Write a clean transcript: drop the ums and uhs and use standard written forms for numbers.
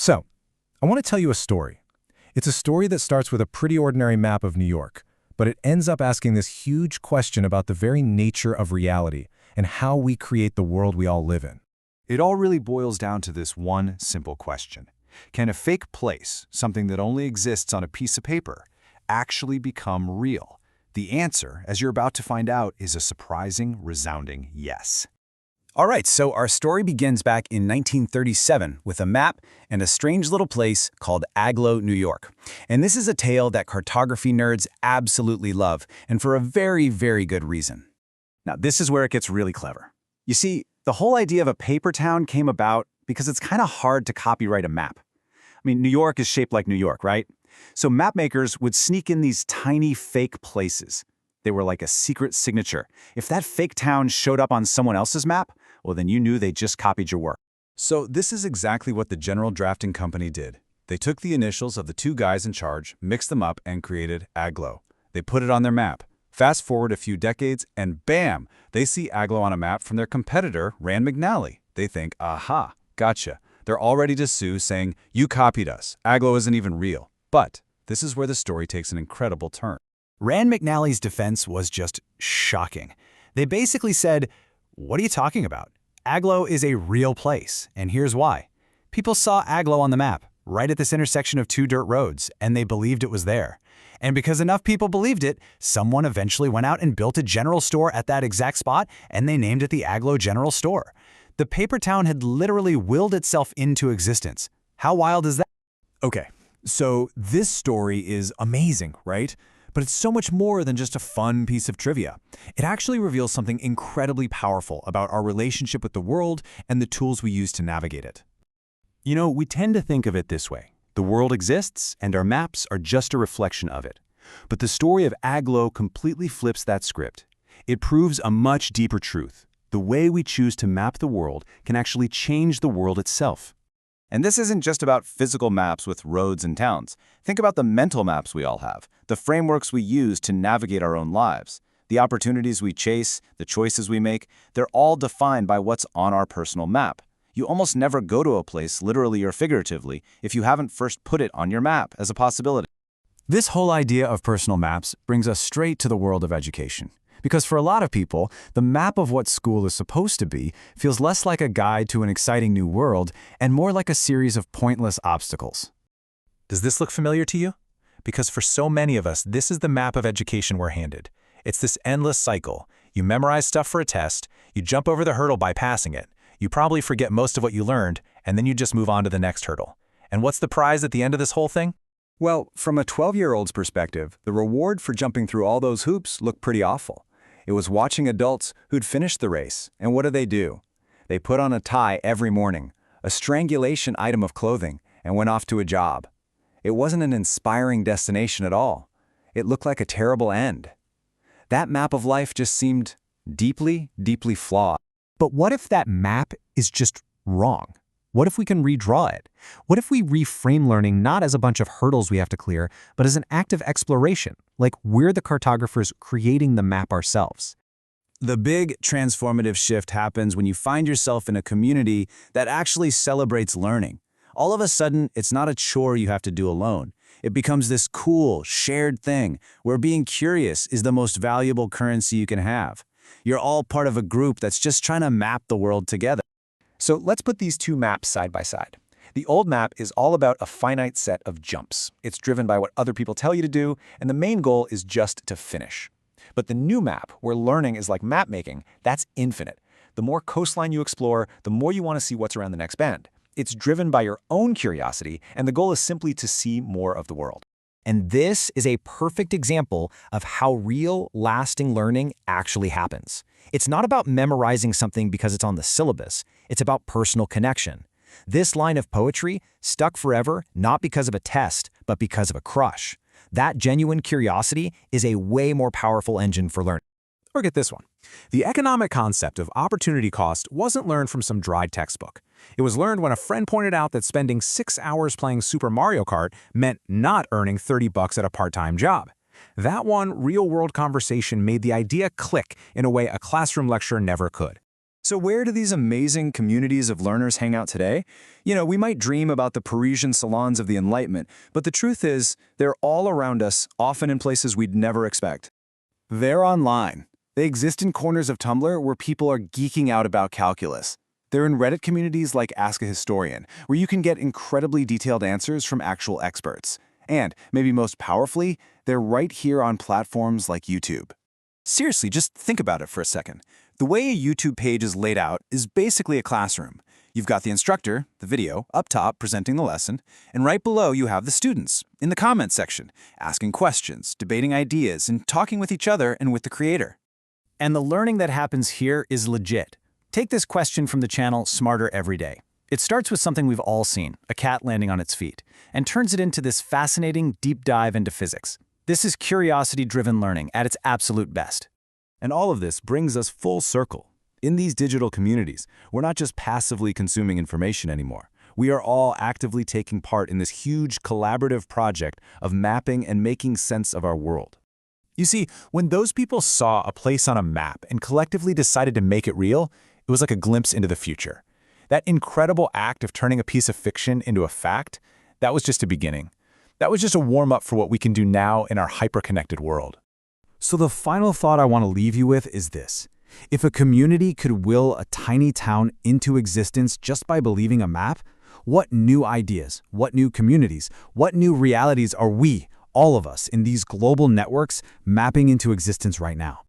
So, I want to tell you a story. It's a story that starts with a pretty ordinary map of New York, but it ends up asking this huge question about the very nature of reality and how we create the world we all live in. It all really boils down to this one simple question. Can a fake place, something that only exists on a piece of paper, actually become real? The answer, as you're about to find out, is a surprising, resounding yes. All right, so our story begins back in 1937 with a map and a strange little place called Agloe, New York. And this is a tale that cartography nerds absolutely love, and for a very, very good reason. Now, this is where it gets really clever. You see, the whole idea of a paper town came about because it's kind of hard to copyright a map. I mean, New York is shaped like New York, right? So mapmakers would sneak in these tiny fake places. They were like a secret signature. If that fake town showed up on someone else's map, well, then you knew they just copied your work. So this is exactly what the General Drafting Company did. They took the initials of the two guys in charge, mixed them up, and created Agloe. They put it on their map. Fast forward a few decades, and bam! They see Agloe on a map from their competitor, Rand McNally. They think, aha, gotcha. They're all ready to sue, saying, you copied us. Agloe isn't even real. But this is where the story takes an incredible turn. Rand McNally's defense was just shocking. They basically said, what are you talking about? Agloe is a real place, and here's why. People saw Agloe on the map, right at this intersection of two dirt roads, and they believed it was there. And because enough people believed it, someone eventually went out and built a general store at that exact spot, and they named it the Agloe General Store. The paper town had literally willed itself into existence. How wild is that? Okay, so this story is amazing, right? But it's so much more than just a fun piece of trivia. It actually reveals something incredibly powerful about our relationship with the world and the tools we use to navigate it. You know, we tend to think of it this way. The world exists, and our maps are just a reflection of it. But the story of Agloe completely flips that script. It proves a much deeper truth. The way we choose to map the world can actually change the world itself. And this isn't just about physical maps with roads and towns. Think about the mental maps we all have, the frameworks we use to navigate our own lives. The opportunities we chase, the choices we make, they're all defined by what's on our personal map. You almost never go to a place, literally or figuratively, if you haven't first put it on your map as a possibility. This whole idea of personal maps brings us straight to the world of education. Because for a lot of people, the map of what school is supposed to be feels less like a guide to an exciting new world and more like a series of pointless obstacles. Does this look familiar to you? Because for so many of us, this is the map of education we're handed. It's this endless cycle. You memorize stuff for a test, you jump over the hurdle by passing it, you probably forget most of what you learned, and then you just move on to the next hurdle. And what's the prize at the end of this whole thing? Well, from a 12-year-old's perspective, the reward for jumping through all those hoops looked pretty awful. It was watching adults who'd finished the race, and what do? They put on a tie every morning, a strangulation item of clothing, and went off to a job. It wasn't an inspiring destination at all. It looked like a terrible end. That map of life just seemed deeply, deeply flawed. But what if that map is just wrong? What if we can redraw it? What if we reframe learning not as a bunch of hurdles we have to clear, but as an act of exploration, like we're the cartographers creating the map ourselves? The big transformative shift happens when you find yourself in a community that actually celebrates learning. All of a sudden, it's not a chore you have to do alone. It becomes this cool, shared thing where being curious is the most valuable currency you can have. You're all part of a group that's just trying to map the world together. So let's put these two maps side by side. The old map is all about a finite set of jumps. It's driven by what other people tell you to do, and the main goal is just to finish. But the new map, where learning is like map making, that's infinite. The more coastline you explore, the more you want to see what's around the next bend. It's driven by your own curiosity, and the goal is simply to see more of the world. And this is a perfect example of how real, lasting learning actually happens. It's not about memorizing something because it's on the syllabus. It's about personal connection. This line of poetry stuck forever, not because of a test, but because of a crush. That genuine curiosity is a way more powerful engine for learning. Or get this one. The economic concept of opportunity cost wasn't learned from some dry textbook. It was learned when a friend pointed out that spending 6 hours playing Super Mario Kart meant not earning $30 at a part-time job. That one real-world conversation made the idea click in a way a classroom lecture never could. So where do these amazing communities of learners hang out today? We might dream about the Parisian salons of the Enlightenment, but the truth is, they're all around us, often in places we'd never expect. They're online. They exist in corners of Tumblr where people are geeking out about calculus. They're in Reddit communities like Ask a Historian, where you can get incredibly detailed answers from actual experts. And, maybe most powerfully, they're right here on platforms like YouTube. Seriously, just think about it for a second. The way a YouTube page is laid out is basically a classroom. You've got the instructor, the video, up top presenting the lesson, and right below you have the students, in the comments section, asking questions, debating ideas, and talking with each other and with the creator. And the learning that happens here is legit. Take this question from the channel Smarter Every Day. It starts with something we've all seen, a cat landing on its feet, and turns it into this fascinating deep dive into physics. This is curiosity-driven learning at its absolute best. And all of this brings us full circle. In these digital communities, we're not just passively consuming information anymore. We are all actively taking part in this huge collaborative project of mapping and making sense of our world. You see, when those people saw a place on a map and collectively decided to make it real, it was like a glimpse into the future. That incredible act of turning a piece of fiction into a fact, that was just a beginning. That was just a warm-up for what we can do now in our hyper-connected world. So the final thought I want to leave you with is this. If a community could will a tiny town into existence just by believing a map, what new ideas, what new communities, what new realities are we, all of us, in these global networks mapping into existence right now?